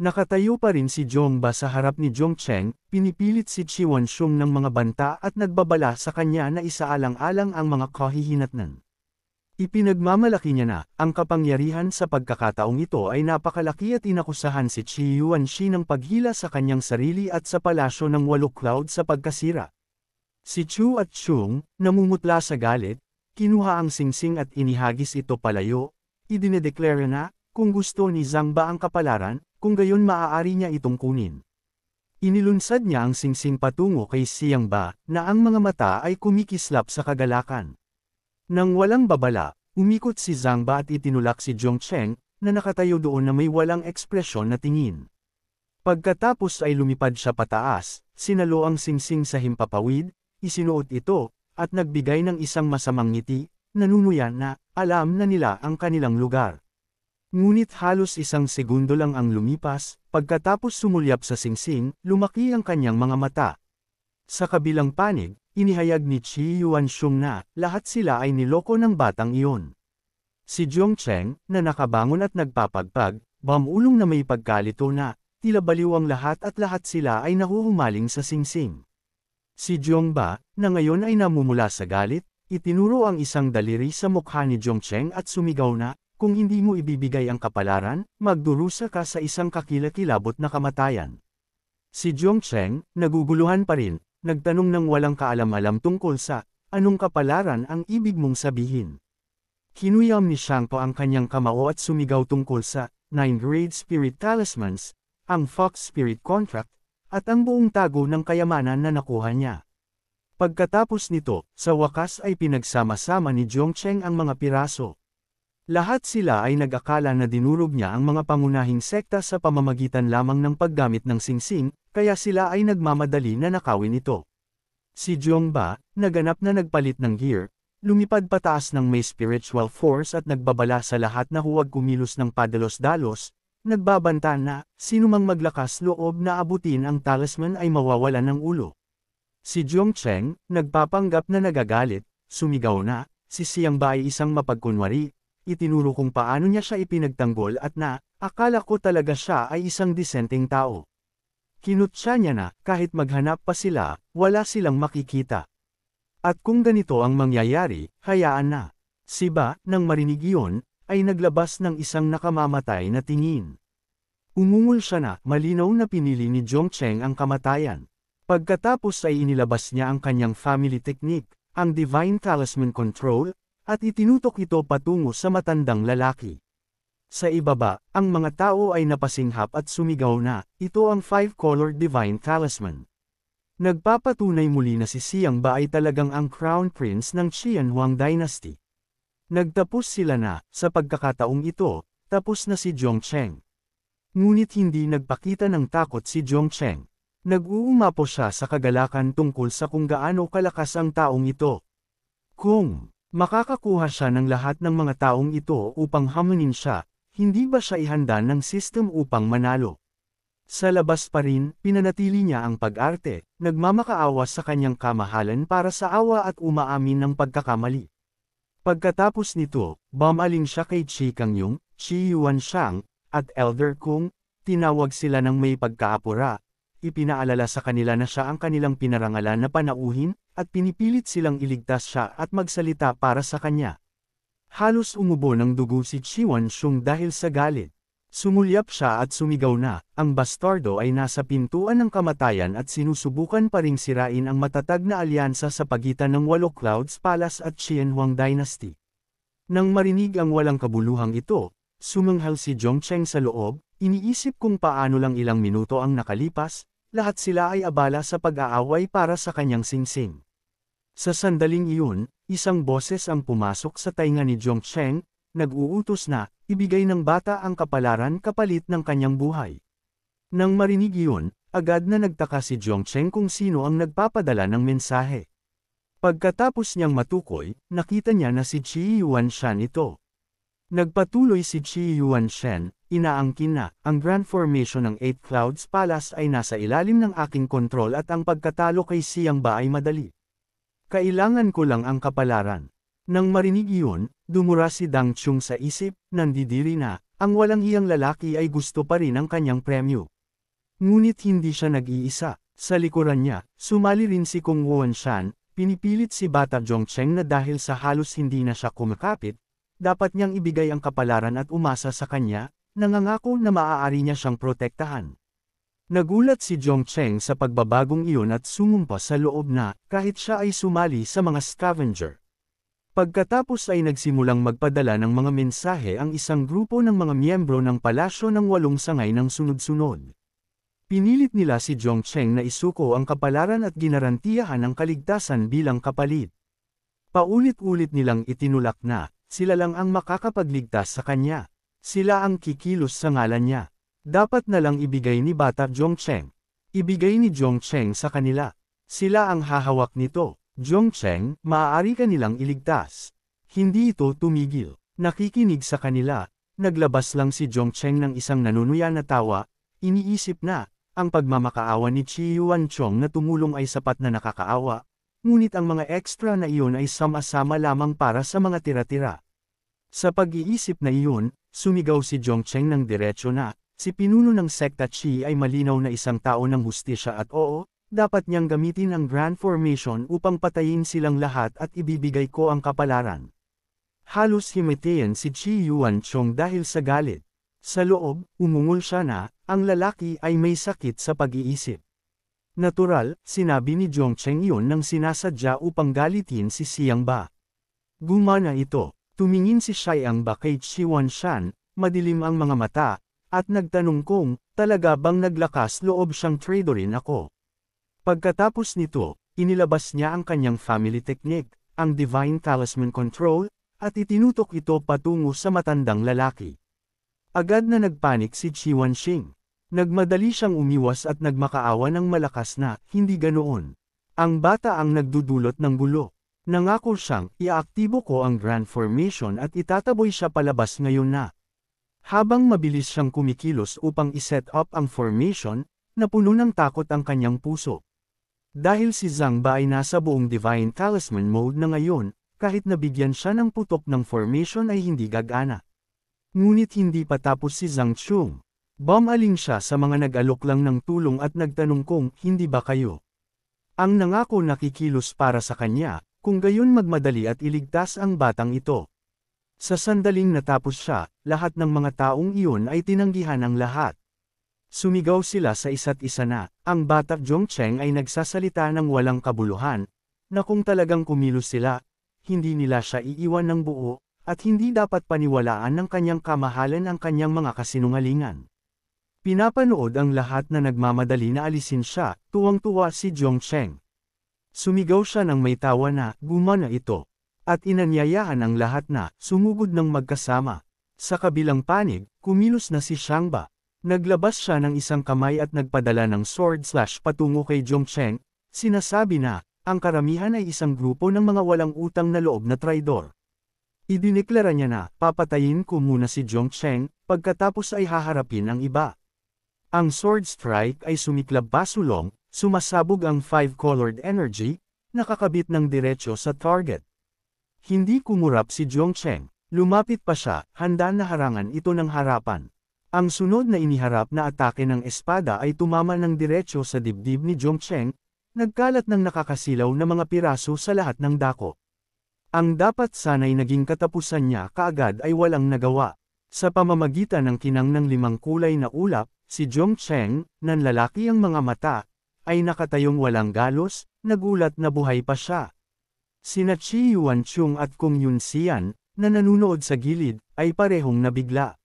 Nakatayo pa rin si Zhongba sa harap ni Zhongcheng, pinipilit si Qiwanshong ng mga banta at nagbabala sa kanya na isaalang-alang ang mga kahihinatnan. Ipinagmamalaki niya na, ang kapangyarihan sa pagkakataong ito ay napakalaki at inakusahan si Qi Yuanxi ng paghila sa kanyang sarili at sa palasyo ng 8 cloud sa pagkasira. Si Chu at Chung, namumutla sa galit, kinuha ang singsing at inihagis ito palayo, idinedeklara na, kung gusto ni Zhangba ang kapalaran, kung gayon maaari niya itong kunin. Inilunsad niya ang singsing patungo kay Xiangba, na ang mga mata ay kumikislap sa kagalakan. Nang walang babala, umikot si Zhangba at itinulak si Zhongcheng, na nakatayo doon na may walang ekspresyon na tingin. Pagkatapos ay lumipad siya pataas, sinalo ang singsing sa himpapawid, isinuot ito, at nagbigay ng isang masamang ngiti, nanunuyan na, alam na nila ang kanilang lugar. Ngunit halos isang segundo lang ang lumipas, pagkatapos sumulyap sa singsing, lumaki ang kanyang mga mata. Sa kabilang panig, inihayag ni Qi Yuanshong na, lahat sila ay niloko ng batang iyon. Si Zhongcheng, na nakabangon at nagpapagpag, bamulong na may pagkalito na, tila baliw ang lahat at lahat sila ay nahuhumaling sa singsing. Si Zhongba, na ngayon ay namumula sa galit, itinuro ang isang daliri sa mukha ni Zhongcheng at sumigaw na, kung hindi mo ibibigay ang kapalaran, magdurusa ka sa isang kakilakilabot na kamatayan. Si Zhongcheng, naguguluhan pa rin, nagtanong ng walang kaalam-alam tungkol sa, anong kapalaran ang ibig mong sabihin? Kinuyam ni Shangpo ang kanyang kamao at sumigaw tungkol sa 9 Great Spirit Talismans, ang Fox Spirit Contract, at ang buong tago ng kayamanan na nakuha niya. Pagkatapos nito, sa wakas ay pinagsama-sama ni Zhongcheng ang mga piraso. Lahat sila ay nag-akala na dinurog niya ang mga pangunahing sekta sa pamamagitan lamang ng paggamit ng singsing, kaya sila ay nagmamadali na nakawin ito. Si Zhongba, naganap na nagpalit ng gear, lumipad pataas ng may spiritual force at nagbabala sa lahat na huwag kumilos ng padalos-dalos, nagbabanta na, sinumang maglakas loob na abutin ang talisman ay mawawalan ng ulo. Si Zhongcheng, nagpapanggap na nagagalit, sumigaw na, si Xiangba ay isang mapagkunwari, itinuro kung paano niya siya ipinagtanggol at na, akala ko talaga siya ay isang disenteng tao. Kinutya niya na, kahit maghanap pa sila, wala silang makikita. At kung ganito ang mangyayari, hayaan na. Si Ba, nang marinig iyon, ay naglabas ng isang nakamamatay na tingin. Umungol siya na, malinaw na pinili ni Zhongcheng ang kamatayan. Pagkatapos ay inilabas niya ang kanyang family technique, ang Divine Talisman Control, at itinutok ito patungo sa matandang lalaki. Sa ibaba, ang mga tao ay napasinghap at sumigaw na, ito ang 5-color Divine Talisman. Nagpapatunay muli na si Xiangba ay talagang ang Crown Prince ng Qianhuang Dynasty. Nagtapos sila na, sa pagkakataong ito, tapos na si Zhongcheng. Ngunit hindi nagpakita ng takot si Zhongcheng. Nag-uumapo siya sa kagalakan tungkol sa kung gaano kalakas ang taong ito. Kung makakakuha siya ng lahat ng mga taong ito upang hamunin siya, hindi ba siya ihanda ng system upang manalo? Sa labas pa rin, pinanatili niya ang pag-arte, nagmamakaawa sa kanyang kamahalan para sa awa at umaamin ng pagkakamali. Pagkatapos nito, bumaling siya kay Qi Kangyong, Qi Yuanshang, at Elder Kung, tinawag sila ng may pagkaapura, ipinaalala sa kanila na siya ang kanilang pinarangalan na panauhin, at pinipilit silang iligtas siya at magsalita para sa kanya. Halos umubo ng dugo si Qiwanshong dahil sa galit. Sumulyap siya at sumigaw na, ang bastardo ay nasa pintuan ng kamatayan at sinusubukan pa ring sirain ang matatag na alyansa sa pagitan ng 8 Clouds Palace at Qianhuang Dynasty. Nang marinig ang walang kabuluhang ito, sumanghal si Zhongcheng sa loob, iniisip kung paano lang ilang minuto ang nakalipas, lahat sila ay abala sa pag-aaway para sa kanyang singsing. Sa sandaling iyon, isang boses ang pumasok sa tainga ni Zhongcheng, nag-uutos na, ibigay ng bata ang kapalaran kapalit ng kanyang buhay. Nang marinig iyon, agad na nagtaka si Zhongcheng kung sino ang nagpapadala ng mensahe. Pagkatapos niyang matukoy, nakita niya na si Qi Yuanshan ito. Nagpatuloy si Qi Yuanshan, inaangkin na, ang Grand Formation ng 8 Clouds Palace ay nasa ilalim ng aking kontrol at ang pagkatalo kay Xiangba ay madali. Kailangan ko lang ang kapalaran. Nang marinig iyon, dumura si Dang Chung sa isip, nandidiri na, Ang walang hiyang lalaki ay gusto pa rin ang kanyang premyo. Ngunit hindi siya nag-iisa. Sa likuran niya, sumali rin si Kung Won-shan, pinipilit si Bata Zhongcheng na dahil sa halos hindi na siya kumakapit, dapat niyang ibigay ang kapalaran at umasa sa kanya, nangangako na maaari niya siyang protektahan. Nagulat si Zhongcheng sa pagbabagong iyon at sumumpa sa loob na, kahit siya ay sumali sa mga scavenger. Pagkatapos ay nagsimulang magpadala ng mga mensahe ang isang grupo ng mga miyembro ng palasyo ng 8 sangay ng sunod-sunod. Pinilit nila si Zhongcheng na isuko ang kapalaran at ginarantiyahan ang kaligtasan bilang kapalit. Paulit-ulit nilang itinulak na, sila lang ang makakapagligtas sa kanya. Sila ang kikilos sa ngalan niya. Dapat na lang ibigay ni Bata Zhongcheng. Ibigay ni Zhongcheng sa kanila. Sila ang hahawak nito. Zhongcheng, maaari ka nilang iligtas. Hindi ito tumigil. Nakikinig sa kanila. Naglabas lang si Zhongcheng ng isang nanunuya na tawa. Iniisip na, ang pagmamakaawa ni Chi Yuanchong na tumulong ay sapat na nakakaawa. Ngunit ang mga extra na iyon ay sama-sama lamang para sa mga tira-tira. Sa pag-iisip na iyon, sumigaw si Zhongcheng ng diretsyo na, si pinuno ng sekta Chi ay malinaw na isang tao ng hustisya at oo, dapat niyang gamitin ang Grand Formation upang patayin silang lahat at ibibigay ko ang kapalaran. Halos himatayan si Chi Yuanchong dahil sa galit. Sa loob, umungol siya na, ang lalaki ay may sakit sa pag-iisip. Natural, sinabi ni Zhongcheng iyon nang sinasadya upang galitin si Xiangba. Gumana ito, tumingin si Xiangba kay Chi Wanshan, madilim ang mga mata, at nagtanong kung, talaga bang naglakas loob siyang tradorin ako. Pagkatapos nito, inilabas niya ang kanyang family technique, ang Divine Talisman Control, at itinutok ito patungo sa matandang lalaki. Agad na nagpanik si Chi Wanxing. Nagmadali siyang umiwas at nagmakaawa ng malakas na, hindi ganoon. Ang bata ang nagdudulot ng gulo. Nangako siyang, iaaktibo ko ang Grand Formation at itataboy siya palabas ngayon na. Habang mabilis siyang kumikilos upang iset up ang formation, napuno ng takot ang kanyang puso. Dahil si Zhang Ba ay nasa buong Divine Talisman mode na ngayon, kahit nabigyan siya ng putok ng formation ay hindi gagana. Ngunit hindi pa tapos si Zhang Chung. Bumaling siya sa mga nag-alok lang ng tulong at nagtanong kung, hindi ba kayo? Ang nangako nakikilos para sa kanya, kung gayon magmadali at iligtas ang batang ito. Sa sandaling natapos siya, lahat ng mga taong iyon ay tinanggihan ang lahat. Sumigaw sila sa isa't isa na, ang bata Zhongcheng ay nagsasalita ng walang kabuluhan, na kung talagang kumilos sila, hindi nila siya iiwan ng buo, at hindi dapat paniwalaan ng kanyang kamahalan ang kanyang mga kasinungalingan. Pinapanood ang lahat na nagmamadali na alisin siya, tuwang-tuwa si Zhongcheng. Sumigaw siya ng may tawa na, gumana ito. At inanyayahan ang lahat na, sumugod ng magkasama. Sa kabilang panig, kumilos na si Xiangba. Naglabas siya ng isang kamay at nagpadala ng sword / patungo kay Zhongcheng, sinasabi na, ang karamihan ay isang grupo ng mga walang utang na loob na traidor. Idineklara niya na, papatayin ko muna si Zhongcheng, pagkatapos ay haharapin ang iba. Ang sword strike ay sumiklab pasulong, sumasabog ang 5-colored energy, nakakabit ng diretsyo sa target. Hindi kumurap si Zhongcheng, lumapit pa siya, handa na harangan ito ng harapan. Ang sunod na iniharap na atake ng espada ay tumama ng diretsyo sa dibdib ni Zhongcheng, nagkalat ng nakakasilaw na mga piraso sa lahat ng dako. Ang dapat sana'y naging katapusan niya kaagad ay walang nagawa. Sa pamamagitan ng kinang ng 5 kulay na ulap, si Zhongcheng, nanlalaki ang mga mata, ay nakatayong walang galos, nagulat na buhay pa siya. Sina Chi Yuanchong at Kung Yunxian, na nanunood sa gilid, ay parehong nabigla.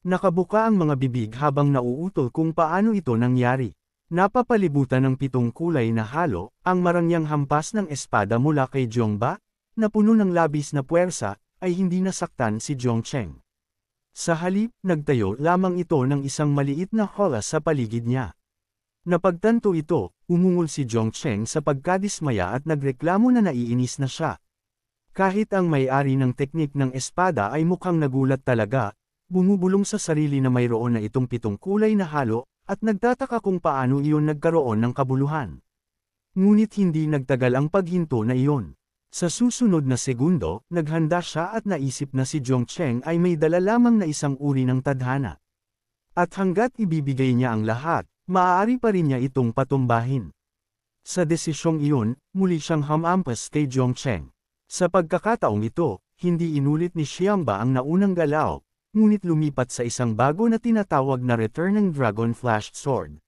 Nakabuka ang mga bibig habang nauutol kung paano ito nangyari. Napapalibutan ng 7 kulay na halo, ang marangyang hampas ng espada mula kay Zhongba, na puno ng labis na puwersa, ay hindi nasaktan si Zhongcheng. Sa halip, nagtayo lamang ito ng isang maliit na hola sa paligid niya. Napagtanto ito, umungol si Zhongcheng sa pagkadismaya at nagreklamo na naiinis na siya. Kahit ang may-ari ng teknik ng espada ay mukhang nagulat talaga, bumubulong sa sarili na mayroon na itong 7 kulay na halo, at nagtataka kung paano iyon nagkaroon ng kabuluhan. Ngunit hindi nagtagal ang paghinto na iyon. Sa susunod na segundo, naghanda siya at naisip na si Zhongcheng ay may dala lamang na isang uri ng tadhana. At hanggat ibibigay niya ang lahat, maaari pa rin niya itong patumbahin. Sa desisyong iyon, muli siyang humampas kay Zhongcheng. Sa pagkakataong ito, hindi inulit ni Xiangba ang naunang galaw, ngunit lumipat sa isang bago na tinatawag na Returning Dragon Flashed Sword.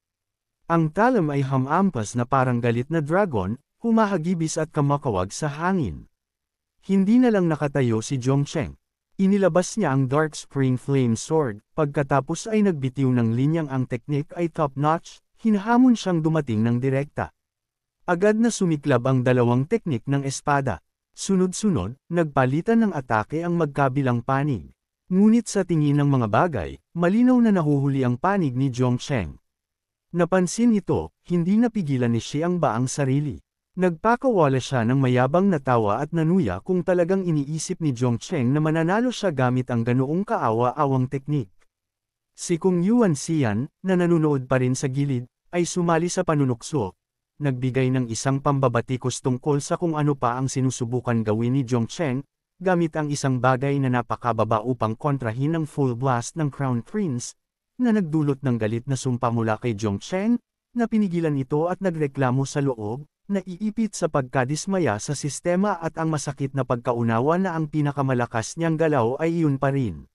Ang talam ay humampas na parang galit na dragon, humahagibis at kamakawag sa hangin. Hindi na lang nakatayo si Zhongcheng. Inilabas niya ang Dark Spring Flame Sword, pagkatapos ay nagbitiw ng linyang ang teknik ay top-notch, hinahamon siyang dumating ng direkta. Agad na sumiklab ang dalawang teknik ng espada. Sunod-sunod, nagpalitan ng atake ang magkabilang panig. Ngunit sa tingin ng mga bagay, malinaw na nahuhuli ang panig ni Zhongcheng. Napansin ito, hindi napigilan ni Xiangba ang sarili. Nagpakawala siya ng mayabang na tawa at nanuya kung talagang iniisip ni Zhongcheng na mananalo siya gamit ang ganoong kaawa-awang teknik. Si Kung Yuan Xian, na nanunood pa rin sa gilid, ay sumali sa panunukso. Nagbigay ng isang pambabatikos tungkol sa kung ano pa ang sinusubukan gawin ni Zhongcheng, gamit ang isang bagay na napakababa upang kontrahin ang full blast ng Crown Prince, na nagdulot ng galit na sumpa mula kay Zhongcheng, na pinigilan ito at nagreklamo sa loob, naiipit sa pagkadismaya sa sistema at ang masakit na pagkaunawa na ang pinakamalakas niyang galaw ay iyon pa rin.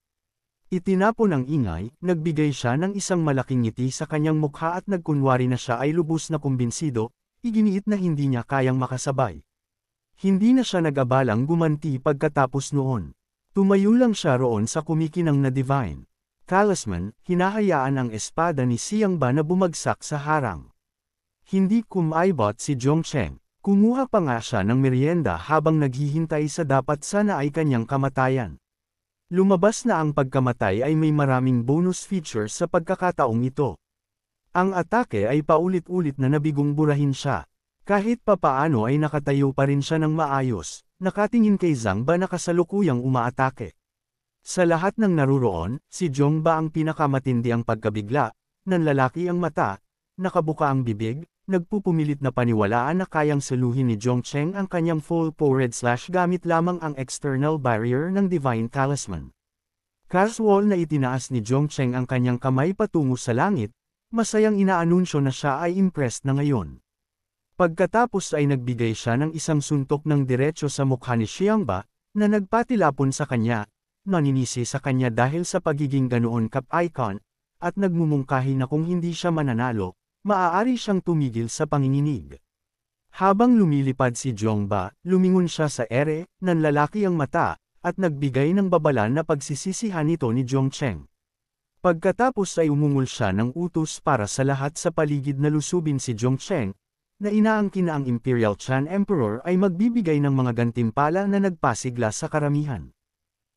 Itinapon ang ingay, nagbigay siya ng isang malaking ngiti sa kanyang mukha at nagkunwari na siya ay lubos na kumbinsido, iginiit na hindi niya kayang makasabay. Hindi na siya nag-abalang gumanti pagkatapos noon. Tumayo lang siya roon sa kumikinang na Divine Talisman, hinahayaan ang espada ni Xiangba na bumagsak sa harang. Hindi kumaibot si Zhongcheng. Kumuha pa nga siya ng merienda habang naghihintay sa dapat sana ay kanyang kamatayan. Lumabas na ang pagkamatay ay may maraming bonus features sa pagkakataong ito. Ang atake ay paulit-ulit na nabigong burahin siya. Kahit papaano ay nakatayo pa rin siya ng maayos, nakatingin kay Zhangba na kasalukuyang umaatake. Sa lahat ng naruroon, si Zhongba ang pinakamatindi ang pagkabigla, nanlalaki ang mata, nakabuka ang bibig, nagpupumilit na paniwalaan na kayang saluhin ni Zhongcheng ang kanyang full-powered slash gamit lamang ang external barrier ng Divine Talisman. Casual na itinaas ni Zhongcheng ang kanyang kamay patungo sa langit, masayang inaanunsyo na siya ay impressed na ngayon. Pagkatapos ay nagbigay siya ng isang suntok ng diretso sa mukha ni Xiangba, na nagpatilapon sa kanya, naninisi sa kanya dahil sa pagiging ganoon kap-icon, at nagmumungkahi na kung hindi siya mananalo, maaari siyang tumigil sa panginginig. Habang lumilipad si Zhongba, lumingon siya sa ere, nanlalaki ang mata, at nagbigay ng babala na pagsisisihan nito ni Zhongcheng. Pagkatapos ay umungol siya ng utos para sa lahat sa paligid na lusubin si Zhongcheng, na inaangkin na ang Imperial Chan Emperor ay magbibigay ng mga gantimpala na nagpasigla sa karamihan.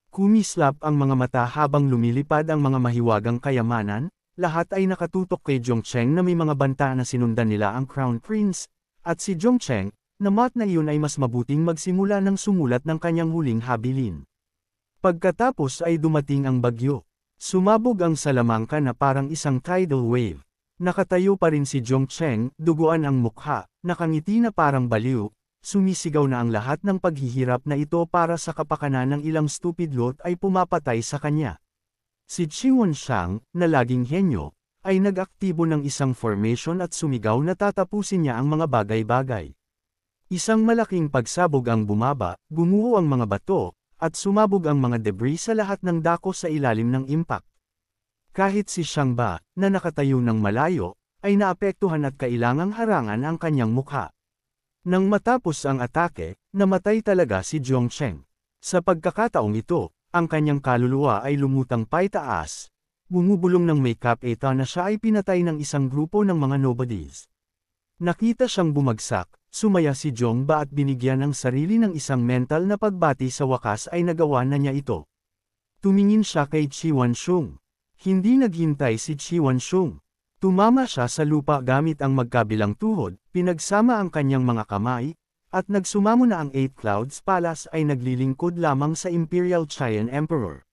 Kumislap ang mga mata habang lumilipad ang mga mahiwagang kayamanan, lahat ay nakatutok kay Zhongcheng na may mga banta na sinundan nila ang Crown Prince, at si Zhongcheng, na mat na iyon ay mas mabuting magsimula ng sumulat ng kanyang huling habilin. Pagkatapos ay dumating ang bagyo. Sumabog ang Salamangka na parang isang tidal wave. Nakatayo pa rin si Zhongcheng, duguan ang mukha, nakangiti na parang baliw, sumisigaw na ang lahat ng paghihirap na ito para sa kapakanan ng ilang stupid lot ay pumapatay sa kanya. Si Qiwan Shang, na laging henyo, ay nag-aktibo ng isang formation at sumigaw na tatapusin niya ang mga bagay-bagay. Isang malaking pagsabog ang bumaba, gumuho ang mga bato, at sumabog ang mga debris sa lahat ng dako sa ilalim ng impact. Kahit si Xiangba, na nakatayo ng malayo, ay naapektuhan at kailangang harangan ang kanyang mukha. Nang matapos ang atake, namatay talaga si Zhongcheng. Sa pagkakataong ito, ang kanyang kaluluwa ay lumutang paitaas, bumubulong ng makeup eta na siya ay pinatay ng isang grupo ng mga nobodies. Nakita siyang bumagsak, sumaya si Zhongba at binigyan ng sarili ng isang mental na pagbati sa wakas ay nagawa na niya ito. Tumingin siya kay Qiwan Shung. Hindi naghintay si Qiwan Shung. Tumama siya sa lupa gamit ang magkabilang tuhod, pinagsama ang kanyang mga kamay, at nagsumamo na ang Eight Clouds Palace ay naglilingkod lamang sa Imperial Chien Emperor.